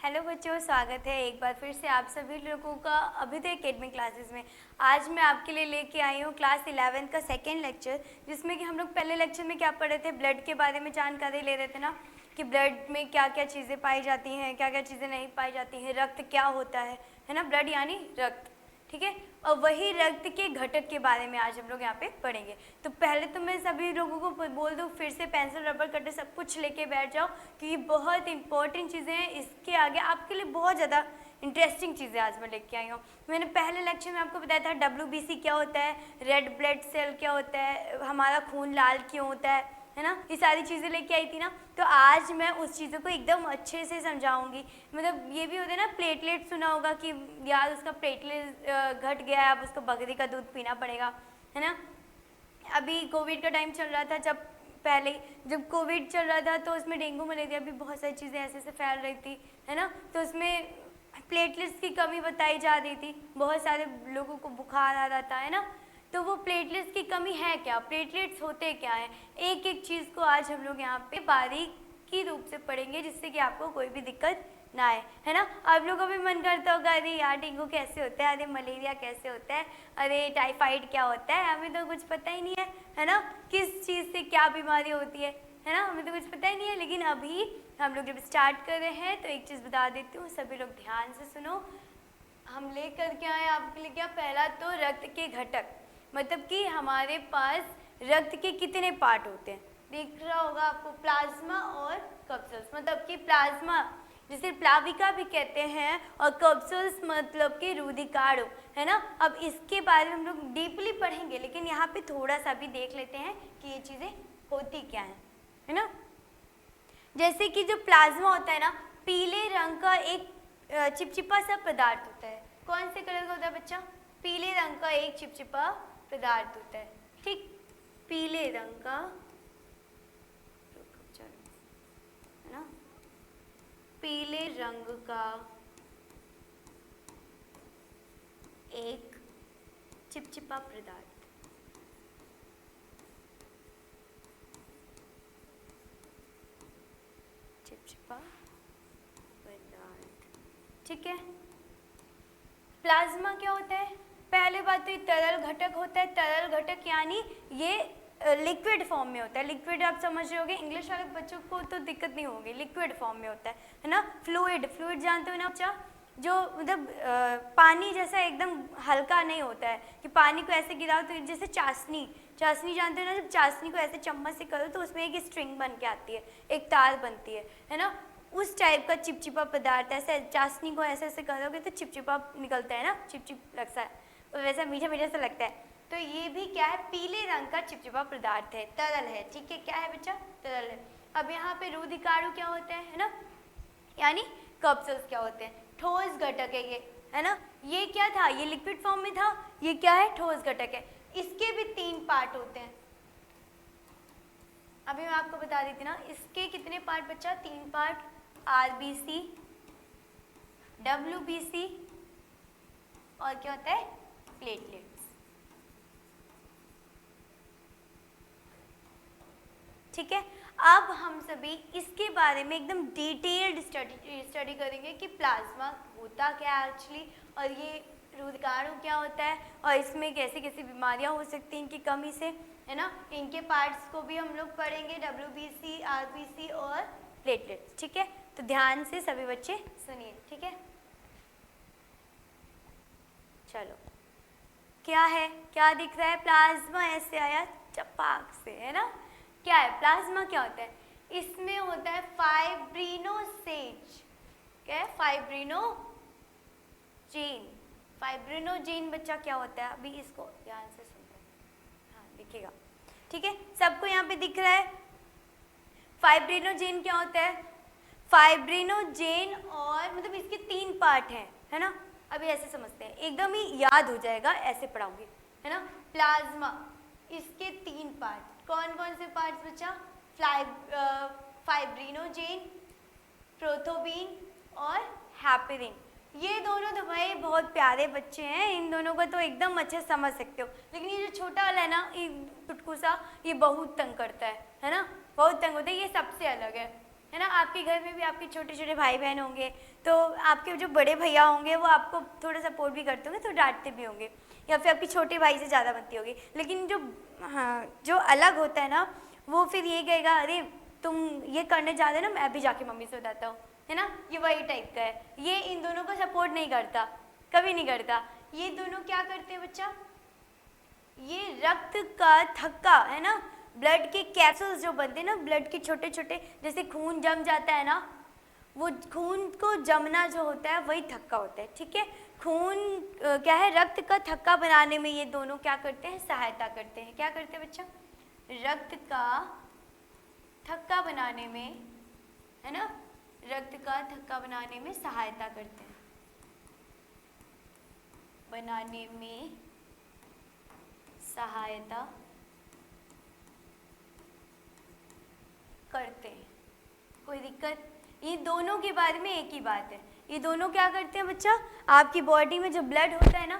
Hello बच्चों, स्वागत है एक बार फिर से आप सभी लोगों का अभ्युदय एकेडमी क्लासेस में। आज मैं आपके लिए लेके आई हूँ क्लास 11 का सेकेंड लेक्चर, जिसमें कि हम लोग पहले लेक्चर में क्या पढ़ रहे थे, ब्लड के बारे में जानकारी ले रहे थे ना, कि ब्लड में क्या क्या चीज़ें पाई जाती हैं, क्या क्या चीज़ें नहीं पाई जाती हैं, रक्त क्या होता है ना, ब्लड यानी रक्त, ठीक है। और वही रक्त के घटक के बारे में आज हम लोग यहाँ पे पढ़ेंगे। तो पहले तो मैं सभी लोगों को बोल दूँ, फिर से पेंसिल रबर कटर सब कुछ लेके बैठ जाओ, कि ये बहुत इंपॉर्टेंट चीज़ें हैं। इसके आगे आपके लिए बहुत ज़्यादा इंटरेस्टिंग चीज़ें आज मैं लेके आई हूँ। मैंने पहले लेक्चर में आपको बताया था WBC क्या होता है, रेड ब्लड सेल क्या होता है, हमारा खून लाल क्यों होता है ना, ये सारी चीज़ें लेके आई थी ना। तो आज मैं उस चीज़ों को एकदम अच्छे से समझाऊंगी। मतलब ये भी होता है ना, प्लेटलेट सुना होगा कि यार उसका प्लेटलेट घट गया है, अब उसको बकरी का दूध पीना पड़ेगा, है ना। अभी कोविड का टाइम चल रहा था, जब कोविड चल रहा था तो उसमें डेंगू मलेरिया भी बहुत सारी चीज़ें ऐसे से फैल रही थी, है ना। तो उसमें प्लेटलेट्स की कमी बताई जा रही थी, बहुत सारे लोगों को बुखार आ रहा था, है ना। तो वो प्लेटलेट्स की कमी है क्या, प्लेटलेट्स होते क्या हैं, एक एक चीज़ को आज हम लोग यहाँ पे बारीकी रूप से पढ़ेंगे, जिससे कि आपको कोई भी दिक्कत ना आए, है ना। आप लोगों का भी मन करता होगा, अरे यार डेंगू कैसे होता है, अरे मलेरिया कैसे होता है, अरे टाइफाइड क्या होता है, हमें तो कुछ पता ही नहीं है ना, किस चीज़ से क्या बीमारी होती है ना, हमें तो कुछ पता ही नहीं है। लेकिन अभी हम लोग जब स्टार्ट कर रहे हैं तो एक चीज़ बता देती हूँ, सभी लोग ध्यान से सुनो। हम लेकर के आए आपके लिए क्या, पहला तो रक्त के घटक, मतलब कि हमारे पास रक्त के कितने पार्ट होते हैं, दिख रहा होगा आपको, प्लाज्मा और कैप्सूल्स। मतलब कि प्लाज्मा जिसे प्लाविका भी कहते हैं, और कैप्सूल्स मतलब कि रुधिकाणु, है ना। अब इसके बारे में हम लोग डीपली पढ़ेंगे, लेकिन यहाँ पे थोड़ा सा भी देख लेते हैं कि ये चीज़ें होती क्या हैं, है ना। जैसे कि जो प्लाज्मा होता है ना, पीले रंग का एक चिपचिपा सा पदार्थ होता है। कौन से कलर का होता है बच्चा, पीले रंग का एक चिपचिपा पदार्थ होता है, ठीक, पीले रंग का, है ना, पीले रंग का एक चिपचिपा पदार्थ, चिपचिपा पदार्थ, ठीक है। प्लाज्मा क्या होता है, पहले बात तो ये तरल घटक होता है। तरल घटक यानी ये लिक्विड फॉर्म में होता है। लिक्विड आप समझ रहे होगे, इंग्लिश वाले बच्चों को तो दिक्कत नहीं होगी, लिक्विड फॉर्म में होता है ना। फ्लूइड, फ्लूइड जानते हो ना बच्चा, जो मतलब पानी जैसा एकदम हल्का नहीं होता है, कि पानी को ऐसे गिराओ तो जैसे चाशनी, चाशनी जानते हो ना, जब चाशनी को ऐसे चम्मच से करो तो उसमें एक स्ट्रिंग बन के आती है, एक तार बनती है ना। उस टाइप का चिपचिपा पदार्थ, ऐसे चाशनी को ऐसे ऐसे करोगे तो चिपचिपा निकलता है ना, चिपचिप लगता है, वैसा मीठा मीठा सा लगता है। तो ये भी क्या है, पीले रंग का चिपचिपा पदार्थ है, तरल है, ठीक है। क्या है बच्चा, तरल है। अब यहाँ पे रुधिकाणु क्या होते हैं, है ना, यानी कैप्सूल्स क्या होते हैं, ठोस घटक है ये, है ना। ये क्या था, ये लिक्विड फॉर्म में था, ये क्या है, ठोस घटक है। इसके भी 3 पार्ट होते हैं। अभी मैं आपको बता दी थी ना, इसके कितने पार्ट बच्चा, 3 पार्ट, RBC, WBC और क्या होता है, प्लेटलेट्स, ठीक है। अब हम सभी इसके बारे में एकदम डिटेल्ड स्टडी करेंगे कि प्लाज्मा होता क्या है एक्चुअली, और ये रुधिकाणु क्या होता है, और इसमें कैसे कैसे बीमारियां हो सकती हैं इनकी कमी से, है ना। इनके पार्ट्स को भी हम लोग पढ़ेंगे, WBC, RBC और प्लेटलेट्स, ठीक है। तो ध्यान से सभी बच्चे सुनिए, ठीक है। चलो, क्या है, क्या दिख रहा है, प्लाज्मा ऐसे आया चपाक से, है ना। क्या है प्लाज्मा, क्या होता है, इसमें होता है फाइब्रिनोसेज, क्या है, फाइब्रिनोजेन। फाइब्रिनोजेन बच्चा क्या होता है, अभी इसको ध्यान से सुनते हैं, हाँ दिखेगा, ठीक है, सबको यहाँ पे दिख रहा है। फाइब्रिनोजेन क्या होता है, फाइब्रिनोजेन, और मतलब इसके 3 पार्ट हैं, है ना। अभी ऐसे समझते हैं, एकदम ही याद हो जाएगा, ऐसे पढ़ाऊंगी, है ना। प्लाज्मा, इसके 3 पार्ट, कौन कौन से पार्ट्स बच्चा, फाइब्रिनोजेन, प्रोथोबीन और हैपेरिन। ये दोनों तो भाई बहुत प्यारे बच्चे हैं, इन दोनों को तो एकदम अच्छे समझ सकते हो। लेकिन ये जो छोटा वाला है ना, ये टुटकू सा, ये बहुत तंग करता है ना, बहुत तंग होता है, ये सबसे अलग है। है ना। आपके घर में भी आपके छोटे छोटे भाई बहन होंगे, तो आपके जो बड़े भैया होंगे वो आपको थोड़ा सपोर्ट भी करते होंगे, तो डांटते भी होंगे, या फिर आपके छोटे भाई से ज़्यादा बनती होगी। लेकिन जो जो अलग होता है ना, वो फिर ये कहेगा अरे तुम ये करने जा रहे ना, मैं अभी जाके मम्मी से बताता हूँ, है ना। ये वही टाइप का है। ये इन दोनों को सपोर्ट नहीं करता, कभी नहीं करता। ये दोनों क्या करते हैं बच्चा, ये रक्त का थक्का, है ना, ब्लड के कैप्सूल्स जो बनते हैं ना, ब्लड के छोटे छोटे, जैसे खून जम जाता है ना, वो खून को जमना जो होता है वही थक्का होता है। ठीक है, खून क्या है, रक्त का थक्का बनाने में ये दोनों क्या करते हैं, सहायता करते हैं। क्या करते हैं बच्चा, रक्त का थक्का बनाने में, है ना, रक्त का थक्का बनाने में सहायता करते हैं, बनाने में सहायता करते हैं। कोई दिक्कत, ये दोनों के बारे में एक ही बात है। ये दोनों क्या करते हैं बच्चा, आपकी बॉडी में जो ब्लड होता है ना,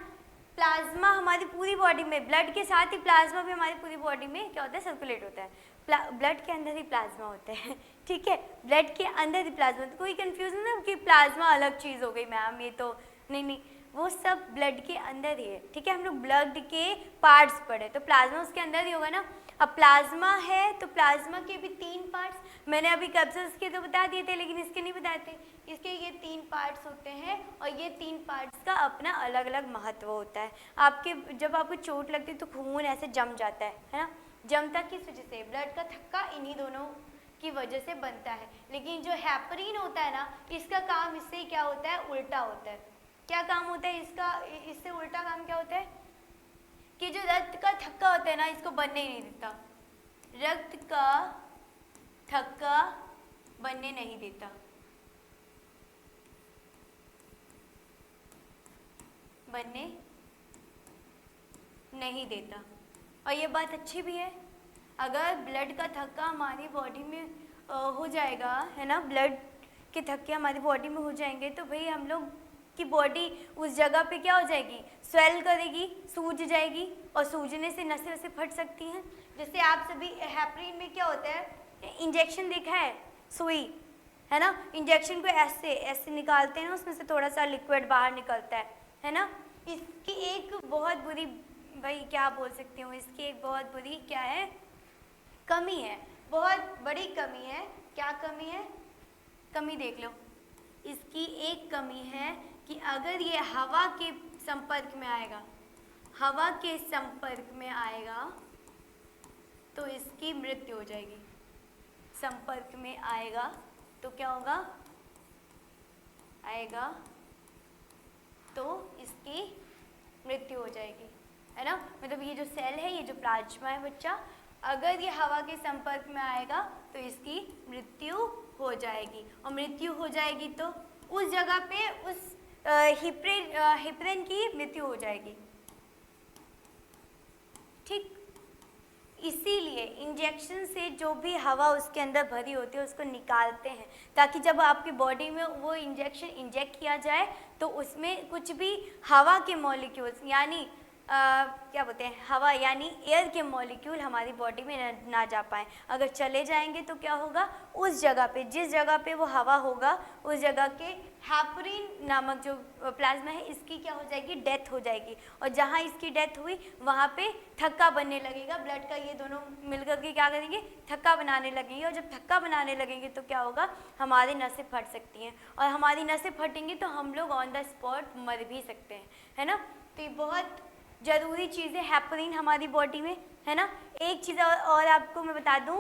प्लाज्मा हमारी पूरी बॉडी में, ब्लड के साथ ही प्लाज्मा भी हमारी पूरी बॉडी में क्या होता है, सर्कुलेट होता है। ब्लड के अंदर ही प्लाज्मा होता है। ठीक है, ब्लड के अंदर ही प्लाज्मा। तो कोई कंफ्यूजन ना कि प्लाज्मा अलग चीज़ हो गई मैम, ये तो नहीं, वो सब ब्लड के अंदर ही है। ठीक है, हम लोग ब्लड के पार्ट्स पढ़े, तो प्लाज्मा उसके अंदर ही होगा ना। अब प्लाज्मा है तो प्लाज्मा के भी 3 पार्ट्स, मैंने अभी कैप्सूल्स के तो बता दिए थे, लेकिन इसके नहीं बताए थे। इसके ये 3 पार्ट्स होते हैं, और ये 3 पार्ट्स का अपना अलग अलग महत्व होता है। आपके जब आपको चोट लगती है तो खून ऐसे जम जाता है ना, जमता किस वजह से, ब्लड का थक्का इन्हीं दोनों की वजह से बनता है। लेकिन जो हेपरिन होता है ना, इसका काम इससे क्या होता है, उल्टा होता है। क्या काम होता है इसका, इससे उल्टा काम क्या होता है कि जो रक्त का थक्का होता है ना, इसको बनने ही नहीं देता। रक्त का थक्का बनने नहीं देता, बनने नहीं देता। और ये बात अच्छी भी है, अगर ब्लड का थक्का हमारी बॉडी में हो जाएगा, है ना, ब्लड के थक्के हमारी बॉडी में हो जाएंगे, तो भाई हम लोग की बॉडी उस जगह पे क्या हो जाएगी, स्वेल करेगी, सूज जाएगी, और सूजने से नसें वसें फट सकती हैं। जैसे आप सभी हेपरिन में क्या होता है, इंजेक्शन देखा है, सुई, है ना, इंजेक्शन को ऐसे ऐसे निकालते हैं ना, उसमें से थोड़ा सा लिक्विड बाहर निकलता है ना। इसकी एक बहुत बुरी, भाई क्या बोल सकती हूँ, इसकी एक बहुत बुरी क्या है, कमी है, बहुत बड़ी कमी है। क्या कमी है, कमी देख लो। इसकी एक कमी है कि अगर ये हवा के संपर्क में आएगा, हवा के संपर्क में आएगा तो इसकी मृत्यु हो जाएगी। संपर्क में आएगा तो क्या होगा, आएगा तो इसकी मृत्यु हो जाएगी, है ना। मतलब ये जो सेल है, ये जो प्लाज्मा है बच्चा, अगर ये हवा के संपर्क में आएगा तो इसकी मृत्यु हो जाएगी। और मृत्यु हो जाएगी तो उस जगह पे उस हिप्रेन की मृत्यु हो जाएगी। ठीक, इसीलिए इंजेक्शन से जो भी हवा उसके अंदर भरी होती है उसको निकालते हैं, ताकि जब आपकी बॉडी में वो इंजेक्शन इंजेक्ट किया जाए तो उसमें कुछ भी हवा के मॉलिक्यूल्स, यानी क्या बोलते हैं, हवा यानी एयर के मॉलिक्यूल हमारी बॉडी में ना जा पाए। अगर चले जाएंगे तो क्या होगा, उस जगह पे, जिस जगह पे वो हवा होगा, उस जगह के हेपरिन नामक जो प्लाज्मा है, इसकी क्या हो जाएगी, डेथ हो जाएगी। और जहाँ इसकी डेथ हुई वहाँ पे थक्का बनने लगेगा, ब्लड का ये दोनों मिलकर के क्या करेंगे, थक्का बनाने लगेंगे। और जब थक्का बनाने लगेंगे तो क्या होगा, हमारी नसें फट सकती हैं, और हमारी नसें फटेंगी तो हम लोग ऑन द स्पॉट मर भी सकते हैं, है ना। तो ये बहुत ज़रूरी चीज़ है हेपरिन हमारी बॉडी में, है ना। एक चीज़ और आपको मैं बता दूं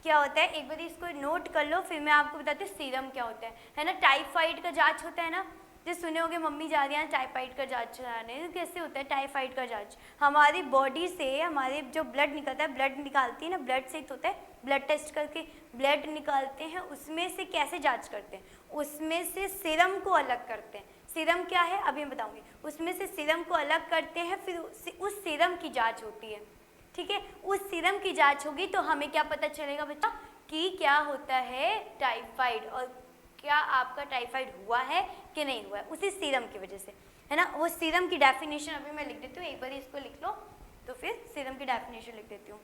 क्या होता है, एक बार इसको नोट कर लो, फिर मैं आपको बताती हूँ सीरम क्या होता है ना। टाइफाइड का जांच होता है ना, जो सुने होगे मम्मी जा रही हैं टाइफाइड का जांच कराने, तो कैसे होता है टाइफाइड का जांच, हमारी बॉडी से हमारे जो ब्लड निकलता है, ब्लड निकालती है ना, ब्लड से होता है, ब्लड टेस्ट करके ब्लड निकालते हैं, उसमें से कैसे जाँच करते हैं, उसमें से सीरम को अलग करते हैं। सीरम क्या है अभी मैं बताऊंगी। उसमें से सीरम को अलग करते हैं, फिर उस सीरम की जांच होती है, ठीक है। उस सीरम की जांच होगी तो हमें क्या पता चलेगा बच्चा कि क्या होता है टाइफाइड, और क्या आपका टाइफाइड हुआ है कि नहीं हुआ है, उसी सीरम की वजह से, है ना। वो सीरम की डेफिनेशन अभी मैं लिख देती हूँ, एक बार इसको लिख लो तो फिर सीरम की डेफिनेशन लिख देती हूँ।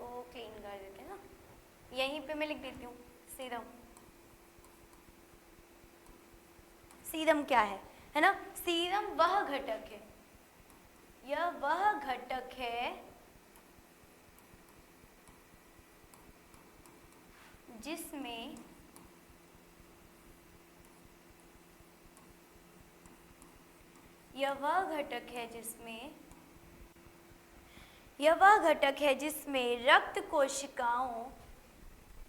इसको क्लीन कर देते हैं ना, यहीं पे मैं लिख देती हूँ सीरम। सीरम क्या है ना, सीरम वह घटक है, यह वह घटक है जिसमें यह वह घटक है जिसमें रक्त कोशिकाओं,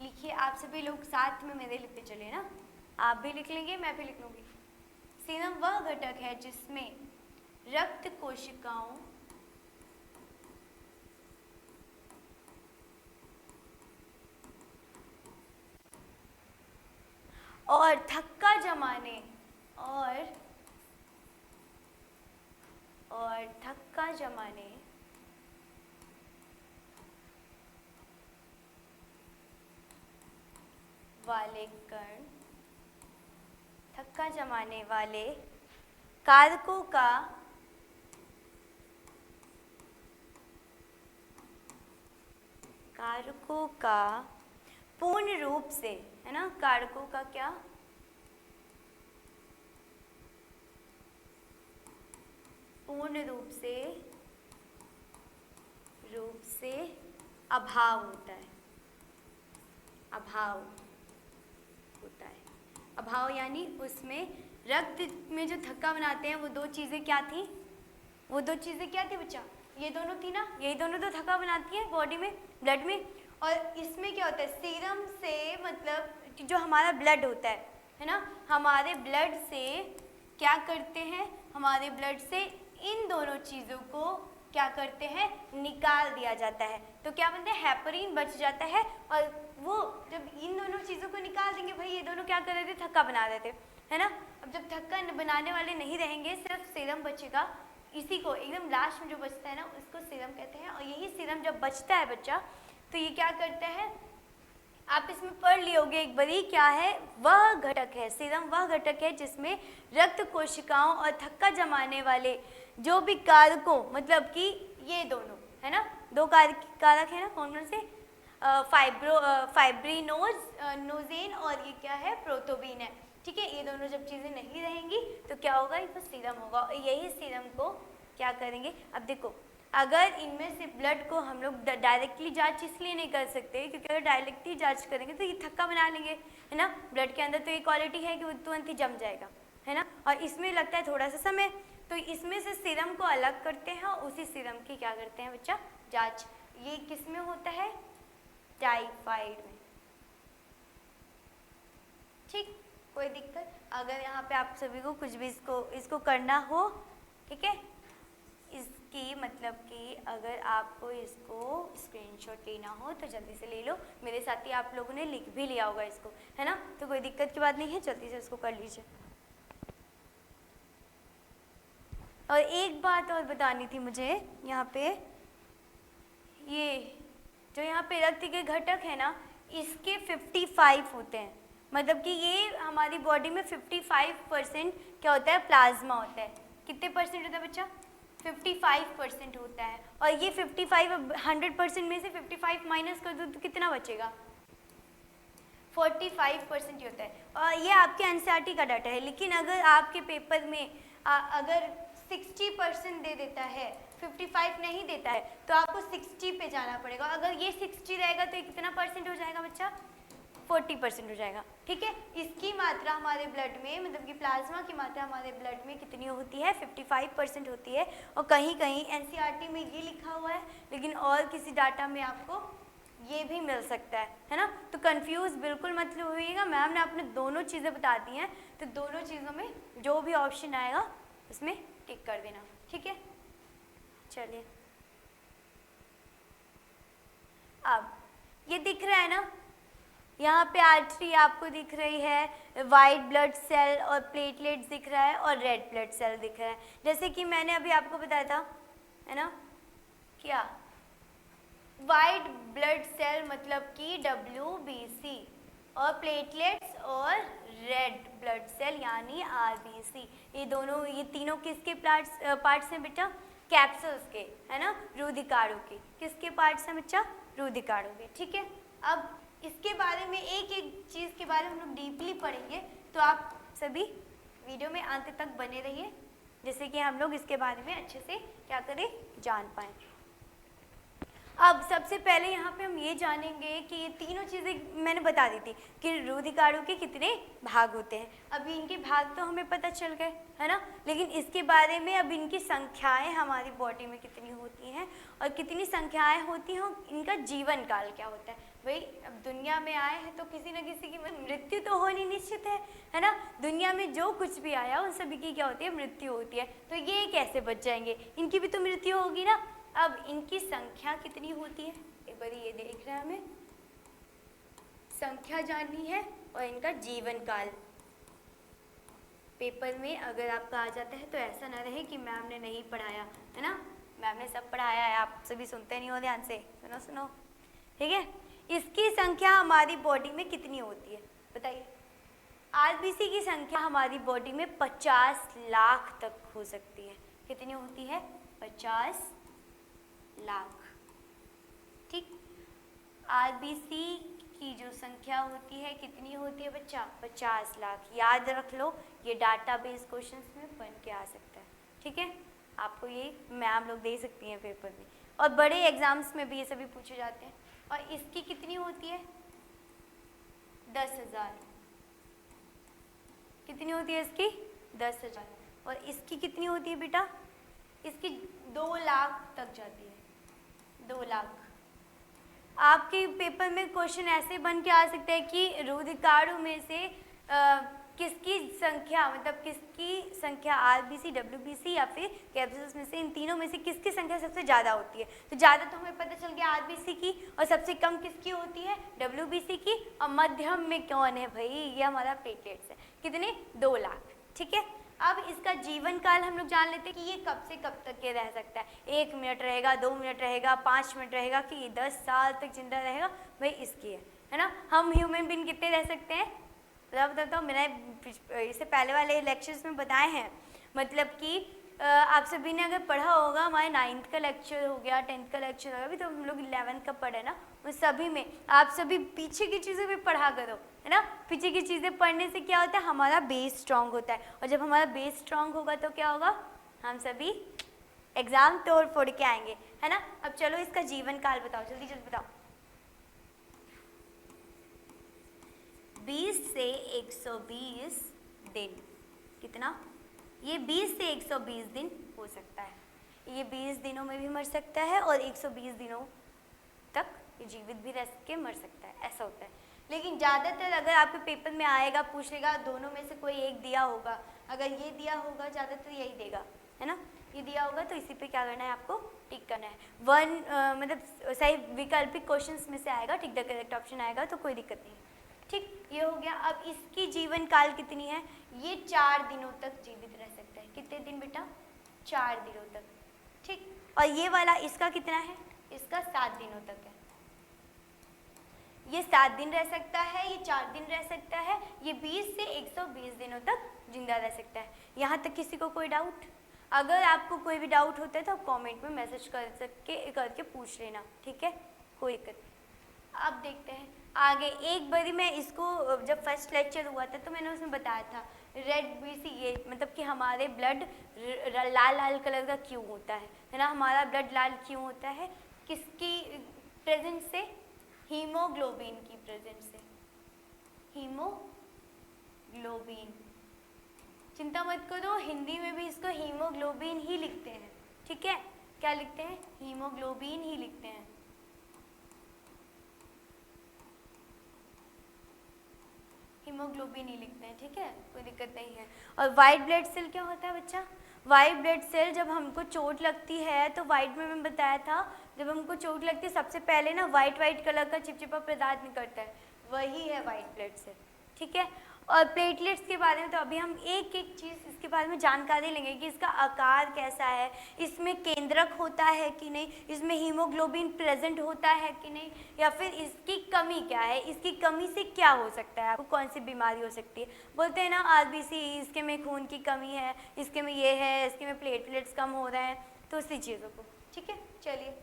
लिखिए आप सभी लोग साथ में मेरे लिखते चलिए ना, आप भी लिख लेंगे मैं भी लिख लूंगी। सीरम वह घटक है जिसमें रक्त कोशिकाओं और थक्का जमाने वाले कण, थक्का जमाने वाले कारकों का पूर्ण रूप से, है ना, कारकों का क्या, पूर्ण रूप से अभाव होता है, अभाव यानी उसमें रक्त में जो थक्का बनाते हैं वो दो चीज़ें क्या थी बच्चा, ये दोनों थी ना, यही दोनों तो थक्का बनाती है बॉडी में, ब्लड में। और इसमें क्या होता है, सीरम से मतलब जो हमारा ब्लड होता है ना, हमारे ब्लड से क्या करते हैं, हमारे ब्लड से इन दोनों चीज़ों को क्या करते हैं, निकाल दिया जाता है। तो क्या बनता है, हेपरिन बच जाता है। और वो जब इन दोनों चीज़ों को निकाल देंगे, भाई ये दोनों क्या कर रहे थे, थक्का बना रहे थे, है ना। अब जब थक्का बनाने वाले नहीं रहेंगे, सिर्फ सीरम बचेगा, इसी को एकदम लास्ट में जो बचता है ना उसको सीरम कहते हैं। और यही सीरम जब बचता है बच्चा, तो ये क्या करता है, आप इसमें पढ़ लियोगे एक बारी, क्या है, वह घटक है, सीरम वह घटक है जिसमें रक्त कोशिकाओं और थक्का जमाने वाले जो भी कारकों, मतलब कि ये दोनों, है ना, दो कारक है ना, कौन कौन से, फाइब्रिनोजेन और ये क्या है, प्रोटोबीन है, ठीक है। ये दोनों जब चीज़ें नहीं रहेंगी तो क्या होगा, ये सीरम होगा। और यही सीरम को क्या करेंगे, अब देखो, अगर इनमें से ब्लड को हम लोग डायरेक्टली जांच इसलिए नहीं कर सकते क्योंकि अगर डायरेक्टली जांच करेंगे तो ये थक्का बना लेंगे, है ना। ब्लड के अंदर तो ये क्वालिटी है कि वो तुरंत ही जम जाएगा, है ना। और इसमें लगता है थोड़ा सा समय, तो इसमें से सीरम को अलग करते हैं और उसी सीरम की क्या करते हैं बच्चा, जांच। ये किस में होता है, टाइफाइड में, ठीक, कोई दिक्कत। अगर यहाँ पे आप सभी को कुछ भी इसको करना हो, ठीक है, इसकी मतलब कि अगर आपको इसको स्क्रीनशॉट लेना हो तो जल्दी से ले लो, मेरे साथ ही आप लोगों ने लिख भी लिया होगा इसको, है ना, तो कोई दिक्कत की बात नहीं है, जल्दी से इसको कर लीजिए। और एक बात और बतानी थी मुझे, यहाँ पे ये जो यहाँ पे रक्त के घटक है ना, इसके 55 होते हैं, मतलब कि ये हमारी बॉडी में 55% क्या होता है, प्लाज्मा होता है। कितने परसेंट होता है बच्चा, 55% होता है। और ये 55 100% में से 55 माइनस कर दो तो कितना बचेगा, 45% ही होता है। और ये आपके एनसीईआरटी का डाटा है, लेकिन अगर आपके पेपर में अगर 60% दे देता है, 55 नहीं देता है, तो आपको 60 पे जाना पड़ेगा। अगर ये 60 रहेगा तो ये कितना परसेंट हो जाएगा बच्चा, 40% हो जाएगा, ठीक है। इसकी मात्रा हमारे ब्लड में, मतलब कि प्लाज्मा की मात्रा हमारे ब्लड में कितनी होती है, 55% होती है। और कहीं कहीं एनसीईआरटी में ये लिखा हुआ है, लेकिन और किसी डाटा में आपको ये भी मिल सकता है ना। तो कंफ्यूज बिल्कुल मत होइएगा, मैम ने आपने दोनों चीज़ें बता दी हैं, तो दोनों चीज़ों में जो भी ऑप्शन आएगा उसमें टिक कर देना, ठीक है। चलिए, अब ये दिख रहा है ना, यहाँ पे आर्टरी आपको दिख रही है, वाइट ब्लड सेल और प्लेटलेट्स दिख रहा है और रेड ब्लड सेल दिख रहा है। जैसे कि मैंने अभी आपको बताया था, है ना, क्या वाइट ब्लड सेल मतलब कि WBC, और प्लेटलेट्स और रेड ब्लड सेल यानी RBC। ये दोनों, ये तीनों किसके पार्ट्स हैं बेटा, कैप्सूल्स के, है ना, रुधिकारों के। किसके पार्ट्स हैं बच्चा, रुधिकाणु। ठीक है, अब इसके बारे में एक एक चीज़ के बारे में हम लोग डीपली पढ़ेंगे, तो आप सभी वीडियो में अंत तक बने रहिए, जैसे कि हम लोग इसके बारे में अच्छे से क्या करें, जान पाएँ। अब सबसे पहले यहाँ पे हम ये जानेंगे कि ये तीनों चीज़ें मैंने बता दी थी कि रुधिकाणु के कितने भाग होते हैं। अभी इनके भाग तो हमें पता चल गए, है ना, लेकिन इसके बारे में अब इनकी संख्याएं हमारी बॉडी में कितनी होती हैं और कितनी संख्याएं होती हैं, इनका जीवन काल क्या होता है। भाई अब दुनिया में आए हैं तो किसी न किसी की मृत्यु तो होनी निश्चित है ना। दुनिया में जो कुछ भी आया उन सभी की क्या होती है, मृत्यु होती है। तो ये कैसे बच जाएंगे, इनकी भी तो मृत्यु होगी ना। अब इनकी संख्या कितनी होती है, एक बार ये देख रहे हैं, हमें संख्या जाननी है और इनका जीवन काल। पेपर में अगर आपका आ जाता है तो ऐसा ना रहे कि मैम ने नहीं पढ़ाया, है ना, मैम ने सब पढ़ाया है, आप सभी सुनते नहीं हो ध्यान से, सुनो सुनो, ठीक है। इसकी संख्या हमारी बॉडी में कितनी होती है बताइए। आरबीसी की संख्या हमारी बॉडी में 50 लाख तक हो सकती है। कितनी होती है, 50 लाख। ठीक, आरबीसी की जो संख्या होती है कितनी होती है बच्चा, 50 लाख। याद रख लो, ये डाटाबेस क्वेश्चंस में बन के आ सकता है। ठीक है, आपको ये मैम लोग दे सकती हैं पेपर में, और बड़े एग्जाम्स में भी ये सभी पूछे जाते हैं। और इसकी कितनी होती है, 10,000। कितनी होती है इसकी, 10,000। और इसकी कितनी होती है बेटा, इसकी 2 लाख तक जाती है, 2 लाख। आपके पेपर में क्वेश्चन ऐसे बन के आ सकते हैं कि रुधिकाणु में से किसकी संख्या, मतलब किसकी संख्या आरबीसी, डब्ल्यूबीसी या फिर कैप्सूल्स में से, इन तीनों में से किसकी संख्या सबसे ज़्यादा होती है। तो ज़्यादा तो हमें पता चल गया आरबीसी की, और सबसे कम किसकी होती है, डब्ल्यूबीसी की, और मध्यम में कौन है भाई, ये हमारा प्लेटलेट्स है। कितने, 2 लाख। ठीक है, अब इसका जीवन काल हम लोग जान लेते हैं कि ये कब से कब तक के रह सकता है। 1 मिनट रहेगा, 2 मिनट रहेगा, 5 मिनट रहेगा, कि 10 साल तक जिंदा रहेगा, भाई इसकी है ना। हम ह्यूमन बीइंग कितने रह सकते हैं, बताता हूँ, मैंने इससे पहले वाले लेक्चर्स में बताए हैं। मतलब कि आप सभी ने अगर पढ़ा होगा, हमारे 9th का लेक्चर हो गया, 10th का लेक्चर हो गया, अभी तो हम लोग 11th का पढ़े ना, उन सभी में आप सभी पीछे की चीज़ें भी पढ़ा करो, है ना। पीछे की चीज़ें पढ़ने से क्या होता है, हमारा बेस स्ट्रांग होता है, और जब हमारा बेस स्ट्रांग होगा तो क्या होगा, हम सभी एग्ज़ाम तोड़ फोड़ के आएंगे, है ना। अब चलो इसका जीवन काल बताओ, जल्दी जल्दी बताओ। 20 से 120 दिन। कितना, ये 20 से 120 दिन हो सकता है। ये 20 दिनों में भी मर सकता है और 120 दिनों तक ये जीवित भी रह के मर सकता है, ऐसा होता है। लेकिन ज़्यादातर अगर आपके पेपर में आएगा, पूछेगा, दोनों में से कोई एक दिया होगा, अगर ये दिया होगा ज़्यादातर यही देगा, है ना, ये दिया होगा तो इसी पे क्या करना है, आपको टिक करना है। मतलब सही वैकल्पिक क्वेश्चंस में से आएगा, टिक द करेक्ट ऑप्शन आएगा, तो कोई दिक्कत नहीं। ठीक, ये हो गया। अब इसकी जीवन काल कितनी है, ये 4 दिनों तक जीवित रह सकता है। कितने दिन बेटा, 4 दिनों तक। ठीक, और ये वाला इसका कितना है, इसका 7 दिनों तक है। ये 7 दिन रह सकता है, ये 4 दिन रह सकता है, ये 20 से 120 दिनों तक जिंदा रह सकता है। यहाँ तक किसी को कोई डाउट? अगर आपको कोई भी डाउट होता है तो आप कमेंट में मैसेज करके पूछ लेना, ठीक है, कोई दिक्कत नहीं। अब देखते हैं आगे। एक बारी मैं इसको, जब फर्स्ट लेक्चर हुआ था तो मैंने उसमें बताया था रेड बीसी, ये मतलब कि हमारे ब्लड लाल लाल कलर का क्यों होता है ना। हमारा ब्लड लाल क्यों होता है, किसकी प्रेजेंस से, हीमोग्लोबिन की प्रेजेंस से। हीमोग्लोबिन, चिंता मत करो, हिंदी में भी इसको हीमोग्लोबिन ही लिखते हैं, ठीक है। क्या लिखते हैं, हीमोग्लोबिन ही लिखते हैं। हीमोग्लोबिन ही लिखते हैं, ठीक है, कोई दिक्कत नहीं है। और वाइट ब्लड सेल क्या होता है बच्चा, वाइट ब्लड सेल जब हमको चोट लगती है तो वाइट में मैंने बताया था, जब हमको चोट लगती है सबसे पहले ना वाइट कलर का चिपचिपा पदार्थ निकलता है, वही है वाइट ब्लड सेल, ठीक है। और प्लेटलेट्स के बारे में तो अभी हम एक एक चीज़ इसके बारे में जानकारी लेंगे कि इसका आकार कैसा है, इसमें केंद्रक होता है कि नहीं, इसमें हीमोग्लोबिन प्रेजेंट होता है कि नहीं, या फिर इसकी कमी क्या है, इसकी कमी से क्या हो सकता है, आपको कौन सी बीमारी हो सकती है। बोलते हैं ना आरबीसी, इसके में खून की कमी है, इसके में ये है, इसके में प्लेटलेट्स कम हो रहे हैं, तो उसी चीज़ों को, ठीक है। चलिए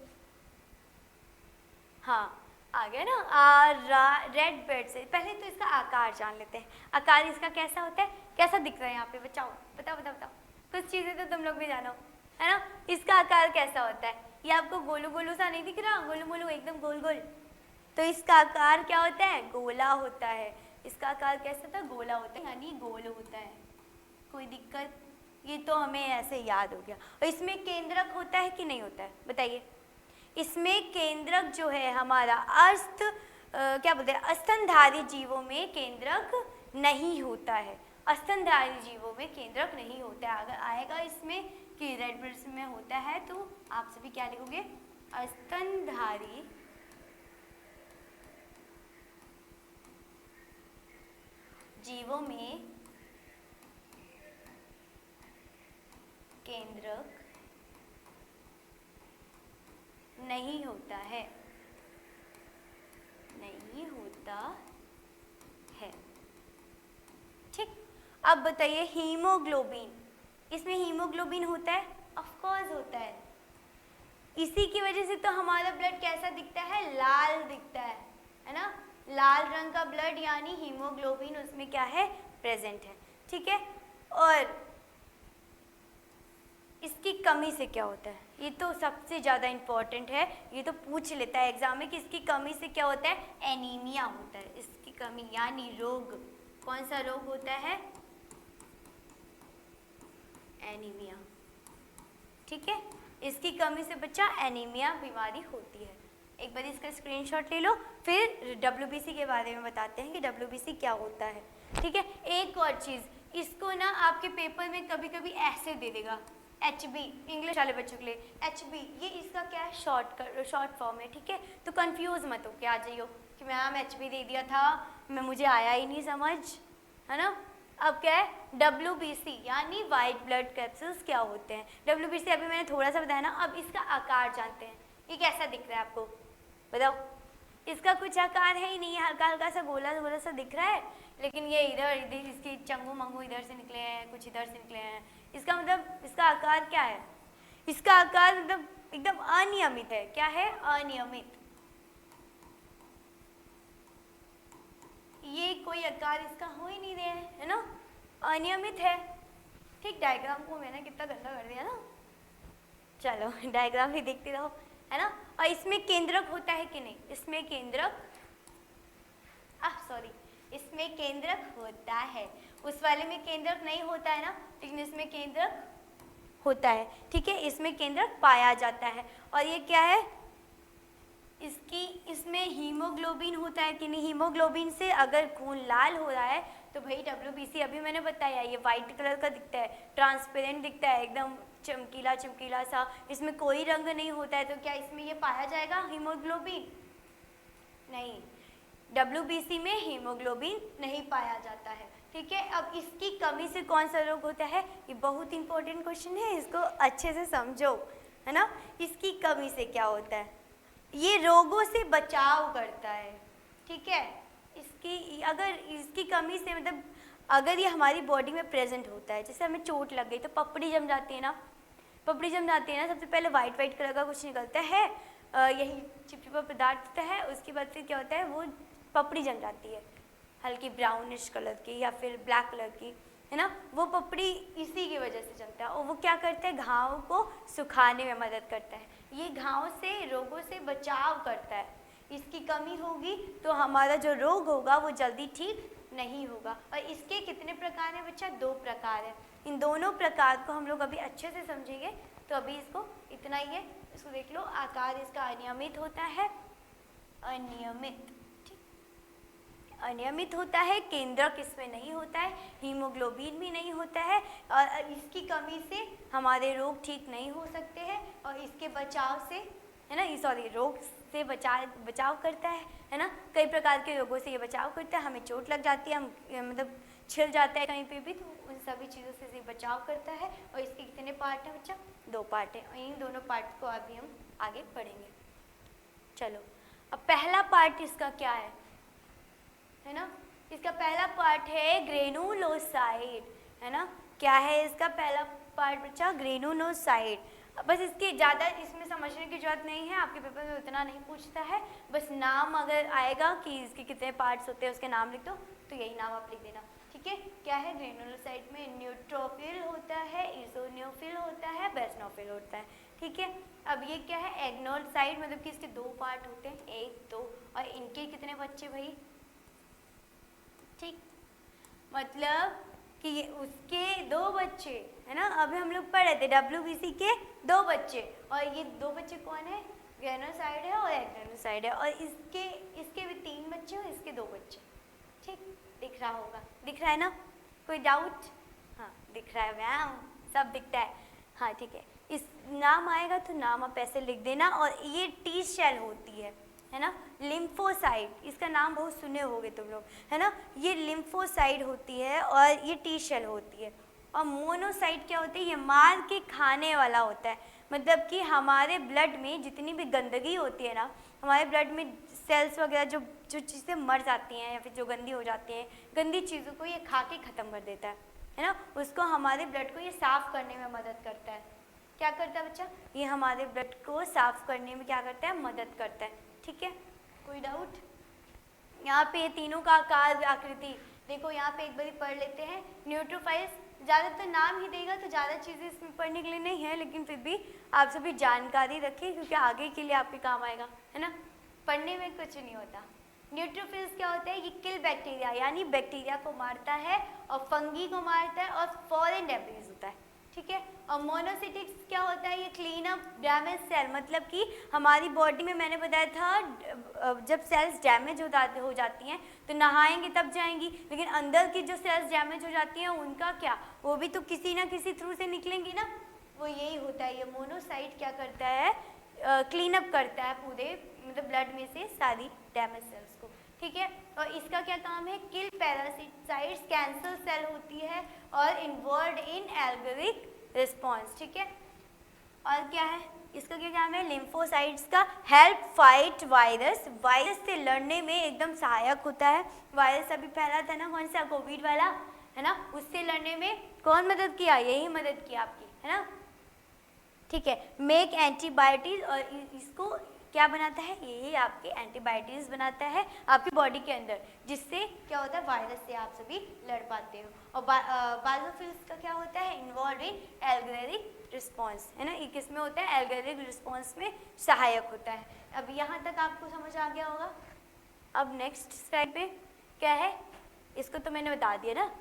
हाँ आ गया ना। रेड ब्लड सेल, पहले तो इसका आकार जान लेते हैं। आकार इसका कैसा होता है, कैसा दिख रहा है यहाँ पे, बताओ बताओ बताओ बताओ। कुछ चीज़ें तो तुम लोग भी जानो, है ना। इसका आकार कैसा होता है, ये आपको गोलू गोलू सा नहीं दिख रहा, गोलू गोलू एकदम गोल गोल, तो इसका आकार क्या होता है, गोला होता है। इसका आकार कैसा होता है, गोला होता है, यानी गोल होता है। कोई दिक्कत, ये तो हमें ऐसे याद हो गया। और इसमें केंद्रक होता है कि नहीं होता है, बताइए। इसमें केंद्रक जो है हमारा क्या बोलते हैं, स्तनधारी जीवों में केंद्रक नहीं होता है। स्तनधारी जीवों में केंद्रक नहीं होता है। अगर आएगा इसमें कि रेड ब्लड सेल में होता है तो आप सभी क्या लिखोगे, स्तनधारी जीवों में केंद्रक नहीं होता है, नहीं होता है। ठीक, अब बताइए हीमोग्लोबिन, इसमें हीमोग्लोबिन होता है, ऑफ कोर्स होता है। इसी की वजह से तो हमारा ब्लड कैसा दिखता है, लाल दिखता है ना। लाल रंग का ब्लड यानी हीमोग्लोबिन उसमें क्या है, प्रेजेंट है। ठीक है, और इसकी कमी से क्या होता है, ये तो सबसे ज़्यादा इम्पॉर्टेंट है, ये तो पूछ लेता है एग्जाम में कि इसकी कमी से क्या होता है, एनीमिया होता है। इसकी कमी यानी रोग, कौन सा रोग होता है, एनीमिया। ठीक है, इसकी कमी से बच्चा एनीमिया बीमारी होती है। एक बार इसका स्क्रीनशॉट ले लो, फिर WBC के बारे में बताते हैं कि WBC क्या होता है। ठीक है, एक और चीज़, इसको ना आपके पेपर में कभी कभी ऐसे दे देगा, HB, इंग्लिश वाले बच्चों के लिए HB, ये इसका क्या है, शॉर्ट फॉर्म है। ठीक है, तो कंफ्यूज मत हो के आ जाइयो कि मैम HB दे दिया था, मुझे आया ही नहीं समझ, है ना। अब क्या है, WBC यानी वाइट ब्लड कैप्सूल्स क्या होते हैं। WBC अभी मैंने थोड़ा सा बताया ना। अब इसका आकार जानते हैं, ये कैसा दिख रहा है आपको, बताओ। इसका कुछ आकार है ही नहीं, हल्का हल्का सा गोला गोला सा दिख रहा है, लेकिन ये इधर इसके चंगू मंगू इधर से निकले हैं, कुछ इधर से निकले हैं। इसका मतलब इसका आकार क्या है, इसका आकार मतलब एकदम अनियमित है। क्या है, अनियमित। ये कोई आकार इसका हो ही नहीं रहा है ना, अनियमित है। ठीक, डायग्राम को मैंने कितना गंदा कर दिया ना, चलो डायग्राम भी देखते रहो, है ना। और इसमें केंद्रक होता है कि नहीं, इसमें केंद्रक, सॉरी, इसमें केंद्रक होता है। उस वाले में केंद्रक नहीं होता है ना, लेकिन इसमें केंद्रक होता है। ठीक है, इसमें केंद्रक पाया जाता है। और ये क्या है, इसमें हीमोग्लोबिन होता है कि नहीं। हीमोग्लोबिन से अगर खून लाल हो रहा है तो भाई WBC अभी मैंने बताया ये वाइट कलर का दिखता है, ट्रांसपेरेंट दिखता है, एकदम चमकीला चमकीला सा, इसमें कोई रंग नहीं होता है, तो क्या इसमें ये पाया जाएगा हीमोग्लोबिन, नहीं। WBC में हीमोग्लोबिन नहीं पाया जाता है। ठीक है, अब इसकी कमी से कौन सा रोग होता है, ये बहुत इंपॉर्टेंट क्वेश्चन है, इसको अच्छे से समझो, है ना। इसकी कमी से क्या होता है, ये रोगों से बचाव करता है। ठीक है, अगर इसकी कमी से मतलब अगर ये हमारी बॉडी में प्रेजेंट होता है, जैसे हमें चोट लग गई तो पपड़ी जम जाती है ना, पपड़ी जम जाती है ना, सबसे पहले वाइट वाइट कलर का कुछ निकलता है, यही चिपचिपा पदार्थ होता है। उसके बाद फिर क्या होता है, वो पपड़ी जम जाती है हल्की ब्राउनिश कलर की या फिर ब्लैक कलर की, है ना। वो पपड़ी इसी की वजह से जमता है, और वो क्या करता है, घाव को सुखाने में मदद करता है। ये घाव से रोगों से बचाव करता है। इसकी कमी होगी तो हमारा जो रोग होगा वो जल्दी ठीक नहीं होगा। और इसके कितने प्रकार हैं बच्चा, 2 प्रकार है। इन दोनों प्रकार को हम लोग अभी अच्छे से समझेंगे, तो अभी इसको इतना ही है, इसको देख लो। आकार इसका अनियमित होता है, अनियमित, अनियमित होता है, केंद्रक इसमें नहीं होता है, हीमोग्लोबिन भी नहीं होता है, और इसकी कमी से हमारे रोग ठीक नहीं हो सकते हैं। और इसके बचाव से, है ना, सॉरी, रोग से बचाव करता है ना। कई प्रकार के रोगों से ये बचाव करता है। हमें चोट लग जाती है, हम मतलब छिल जाता है कहीं पे भी, तो उन सभी चीज़ों से ये बचाव करता है। और इसके कितने पार्ट हैं बच्चा, 2 पार्ट हैं, और इन दोनों पार्ट को अभी हम आगे पढ़ेंगे। चलो, अब पहला पार्ट इसका क्या है ना। इसका पहला पार्ट है ग्रेनुलोसाइड, है ना। क्या है इसका पहला पार्ट बच्चा, ग्रेनुलोसाइड। बस इसकी ज़्यादा इसमें समझने की जरूरत नहीं है, आपके पेपर में उतना नहीं पूछता है, बस नाम अगर आएगा कि इसके कितने पार्ट्स होते हैं उसके नाम लिख दो, तो यही नाम आप लिख देना, ठीक है। क्या है, ग्रेनुलोसाइट में न्यूट्रोफिल होता है, इज़ोन्यूफिल होता है, बेसनोफिल होता है, ठीक है। अब ये क्या है, एग्नोसाइट, मतलब कि इसके 2 पार्ट होते हैं, 1 2, और इनके कितने बच्चे भाई, ठीक, मतलब कि उसके 2 बच्चे है ना। अभी हम लोग पढ़ रहे थे WBC के 2 बच्चे, और ये 2 बच्चे कौन है, ग्रेनोसाइड है और एग्रेनोसाइड है, और इसके भी 3 बच्चे और इसके 2 बच्चे, ठीक, दिख रहा होगा, दिख रहा है ना, कोई डाउट, हाँ दिख रहा है मैम, सब दिखता है, हाँ ठीक है। इस नाम आएगा तो नाम आप ऐसे लिख देना, और ये टी शेल होती है ना, लिम्फोसाइट, इसका नाम बहुत सुने होगे तुम लोग, है ना, ये लिम्फोसाइट होती है और ये टी शेल होती है। और मोनोसाइट क्या होती है, ये मार के खाने वाला होता है, मतलब कि हमारे ब्लड में जितनी भी गंदगी होती है ना, हमारे ब्लड में सेल्स वगैरह जो चीज़ें मर जाती हैं या फिर जो गंदी हो जाती हैं, गंदी चीज़ों को ये खा के ख़त्म कर देता है ना, उसको हमारे ब्लड को ये साफ़ करने में मदद करता है। क्या करता है बच्चा, ये हमारे ब्लड को साफ़ करने में क्या करता है, मदद करता है, ठीक है। कोई डाउट, यहाँ पे ये तीनों का आकार आकृति देखो, यहाँ पे एक बार पढ़ लेते हैं। न्यूट्रोफाइल्स, ज़्यादातर नाम ही देगा तो ज़्यादा चीज़ें इसमें पढ़ने के लिए नहीं है, लेकिन फिर भी आप सभी जानकारी रखिए क्योंकि आगे के लिए आपके काम आएगा, है ना, पढ़ने में कुछ नहीं होता। न्यूट्रोफिल्स क्या होता है, ये किल बैक्टीरिया यानी बैक्टीरिया को मारता है और फंगी को मारता है और फॉरेन डेब्रीज होता है, ठीक है। और मोनोसिटिक्स क्या होता है, ये क्लीन अप डैमेज सेल, मतलब कि हमारी बॉडी में मैंने बताया था जब सेल्स डैमेज हो जाती हैं तो नहाएंगे तब जाएंगी, लेकिन अंदर की जो सेल्स डैमेज हो जाती हैं उनका क्या, वो भी तो किसी ना किसी थ्रू से निकलेंगी ना, वो यही होता है। ये मोनोसाइट क्या करता है, क्लीन अप करता है पूरे मतलब ब्लड में से सारी डैमेज सेल्स को, ठीक है। और इसका क्या काम है, किल पैरासाइट्स, कैंसर सेल होती है और इन्वॉल्व इन एल्गोरिक रिस्पॉन्स, ठीक है। और क्या है, इसका क्या काम है, लिम्फोसाइट्स का हेल्प फाइट वायरस, वायरस से लड़ने में एकदम सहायक होता है। वायरस अभी फैला था ना, कौन सा, कोविड वाला, है ना, उससे लड़ने में कौन मदद किया, यही मदद की आपकी, है ना, ठीक है। मेक एंटीबायोटिक्स, और इसको क्या बनाता है, यही आपके एंटीबायोटिक्स बनाता है आपकी बॉडी के अंदर, जिससे क्या होता है, वायरस से आप सभी लड़ पाते हो। और बायोफिल्स का क्या होता है, इन्वॉल्व इन एल्गोरिथमिक रिस्पॉन्स, है ना, ये किस में होता है, एल्गोरिथमिक रिस्पॉन्स में सहायक होता है। अब यहाँ तक आपको समझ आ गया होगा। अब नेक्स्ट स्लाइड पे क्या है, इसको तो मैंने बता दिया ना,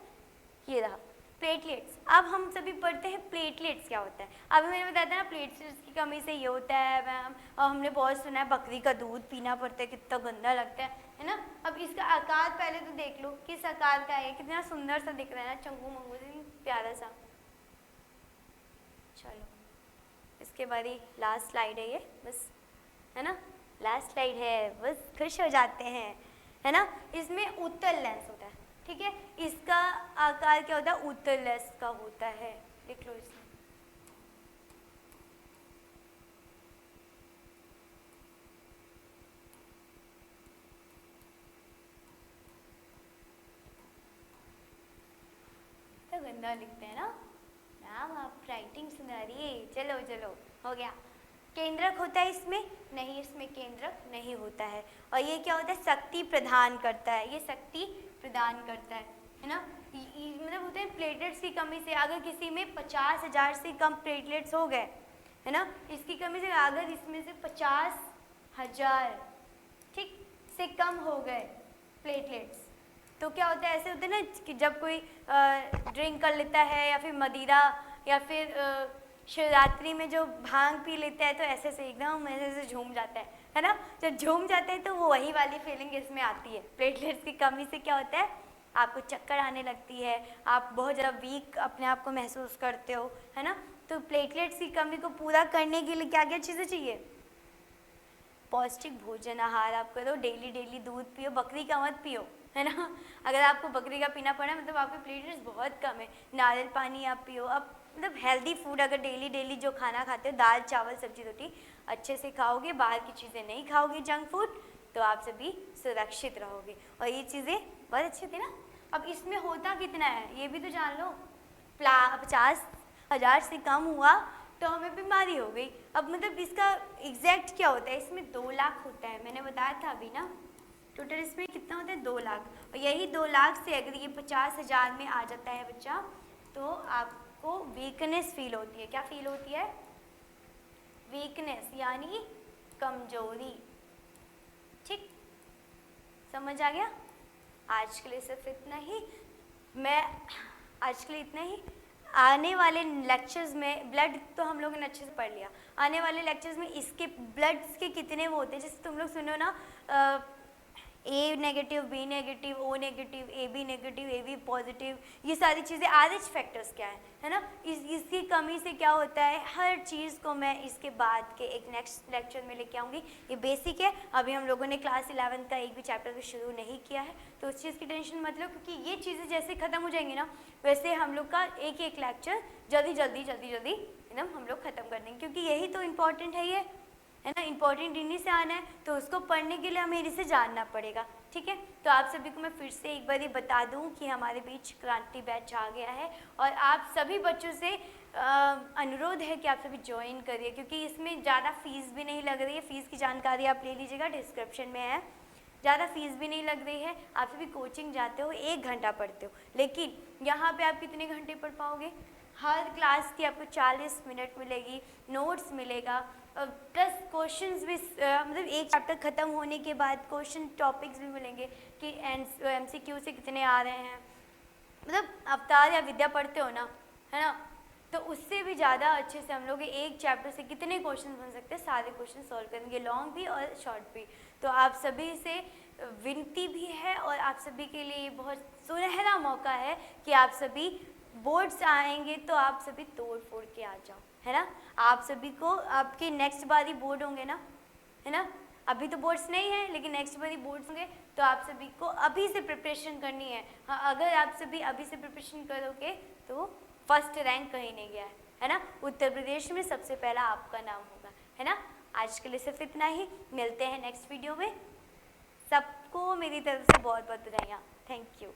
ये रहा प्लेटलेट्स। अब हम सभी पढ़ते हैं प्लेटलेट्स क्या होता है। अभी मैंने बताया था ना, प्लेटलेट्स की कमी से ये होता है मैम, और हमने बहुत सुना है बकरी का दूध पीना पड़ता है, कितना गंदा लगता है ना। अब इसका आकार पहले तो देख लो किस आकार का है, कितना सुंदर सा दिख रहा है ना, चंगू मंगू से प्यारा सा। चलो इसके बाद ही लास्ट स्लाइड है ये, बस, है ना, लास्ट स्लाइड है, बस खुश हो जाते हैं, है ना। इसमें उत्तल लेंस होता है, ठीक है, इसका आकार क्या होता है, उत्तल लेंस का होता है, लिख लो इसमें। तो गंदा लिखते हैं ना मैम, आप राइटिंग सुधारिए। चलो चलो हो गया। केंद्रक होता है इसमें, नहीं, इसमें केंद्रक नहीं होता है। और ये क्या होता है, शक्ति प्रदान करता है, ये शक्ति प्रदान करता है ना। मतलब होता है प्लेटलेट्स की कमी से, अगर किसी में 50,000 से कम प्लेटलेट्स हो गए, है ना, इसकी कमी से, अगर इसमें से 50,000 ठीक से कम हो गए प्लेटलेट्स, तो क्या होता है, ऐसे होते हैं ना कि जब कोई ड्रिंक कर लेता है या फिर मदिरा या फिर शिवरात्रि में जो भांग पी लेता है तो ऐसे से एकदम ऐसे झूम जाता है ना। जब झूम जाते हैं तो वो वही वाली फीलिंग इसमें आती है। प्लेटलेट्स की कमी से क्या होता है, आपको चक्कर आने लगती है, आप बहुत ज़्यादा वीक अपने आप को महसूस करते हो, है ना। तो प्लेटलेट्स की कमी को पूरा करने के लिए क्या क्या चीज़ें चाहिए, पौष्टिक भोजन आहार आप करो, डेली डेली दूध पियो, बकरी का मत पियो, है ना। अगर आपको बकरी का पीना पड़ा मतलब आपके प्लेटलेट्स बहुत कम है, नारियल पानी आप पियो। अब मतलब हेल्दी फूड अगर डेली डेली जो खाना खाते हो, दाल चावल सब्जी रोटी अच्छे से खाओगे, बाहर की चीज़ें नहीं खाओगे, जंक फूड, तो आप सभी सुरक्षित रहोगे। और ये चीज़ें बहुत अच्छी थी ना। अब इसमें होता कितना है ये भी तो जान लो, 50,000 से कम हुआ तो हमें बीमारी हो गई। अब मतलब इसका एग्जैक्ट क्या होता है, इसमें 2 लाख होता है, मैंने बताया था अभी ना। टोटल इसमें कितना होता है, 2 लाख। और यही 2 लाख से अगर ये 50,000 में आ जाता है बच्चा, तो आपको वीकनेस फील होती है। क्या फील होती है? वीकनेस, यानी कमजोरी। ठीक, समझ आ गया? आज के लिए सिर्फ इतना ही। मैं आज के लिए इतना ही। आने वाले लेक्चर्स में ब्लड तो हम लोगों ने अच्छे से पढ़ लिया। आने वाले लेक्चर्स में इसके ब्लड्स के कितने वो होते हैं, जैसे तुम लोग सुनो ना, A negative, B negative, O negative, A B negative, A B positive, ये सारी चीज़ें आरएच फैक्टर्स क्या है ना। इसकी कमी से क्या होता है, हर चीज़ को मैं इसके बाद के एक नेक्स्ट लेक्चर में लेके आऊँगी। ये बेसिक है, अभी हम लोगों ने क्लास 11 का एक भी चैप्टर भी शुरू नहीं किया है, तो उस चीज़ की टेंशन मत लो, क्योंकि ये चीज़ें जैसे ख़त्म हो जाएंगी ना, वैसे हम लोग का एक एक लेक्चर जल्दी एकदम हम लोग ख़त्म कर देंगे, क्योंकि यही तो इम्पॉर्टेंट है ना। इम्पॉर्टेंट इन्हीं से आना है, तो उसको पढ़ने के लिए हमें इन्हीं से जानना पड़ेगा। ठीक है, तो आप सभी को मैं फिर से एक बार ये बता दूं कि हमारे बीच क्रांति बैच आ गया है, और आप सभी बच्चों से अनुरोध है कि आप सभी ज्वाइन करिए, क्योंकि इसमें ज़्यादा फीस भी नहीं लग रही है। फ़ीस की जानकारी आप ले लीजिएगा, डिस्क्रिप्शन में है। ज़्यादा फीस भी नहीं लग रही है। आप सभी कोचिंग जाते हो, 1 घंटा पढ़ते हो, लेकिन यहाँ पे आप कितने घंटे पढ़ पाओगे? हर क्लास की आपको 40 मिनट मिलेगी, नोट्स मिलेगा, प्लस क्वेश्चंस भी, मतलब एक चैप्टर ख़त्म होने के बाद क्वेश्चन टॉपिक्स भी मिलेंगे कि MCQ से कितने आ रहे हैं। मतलब अवतार या विद्या पढ़ते हो ना, है ना, तो उससे भी ज़्यादा अच्छे से हम लोग एक चैप्टर से कितने क्वेश्चन बन सकते हैं, सारे क्वेश्चन सॉल्व करेंगे, लॉन्ग भी और शॉर्ट भी। तो आप सभी से विनती भी है, और आप सभी के लिए बहुत सुनहरा मौका है कि आप सभी बोर्ड्स आएंगे तो आप सभी तोड़ फोड़ के आ जाओ, है ना। आप सभी को आपके नेक्स्ट बार ही बोर्ड होंगे ना, है ना। अभी तो बोर्ड्स नहीं है, लेकिन नेक्स्ट बार ही बोर्ड्स होंगे, तो आप सभी को अभी से प्रिपरेशन करनी है। हाँ, अगर आप सभी अभी से प्रिपरेशन करोगे तो फर्स्ट रैंक कहीं नहीं गया है ना। उत्तर प्रदेश में सबसे पहला आपका नाम होगा, है ना। आज के लिए सिर्फ इतना ही, मिलते हैं नेक्स्ट वीडियो में। सबको मेरी तरफ से बहुत बहुत बधाइयाँ। Thank you.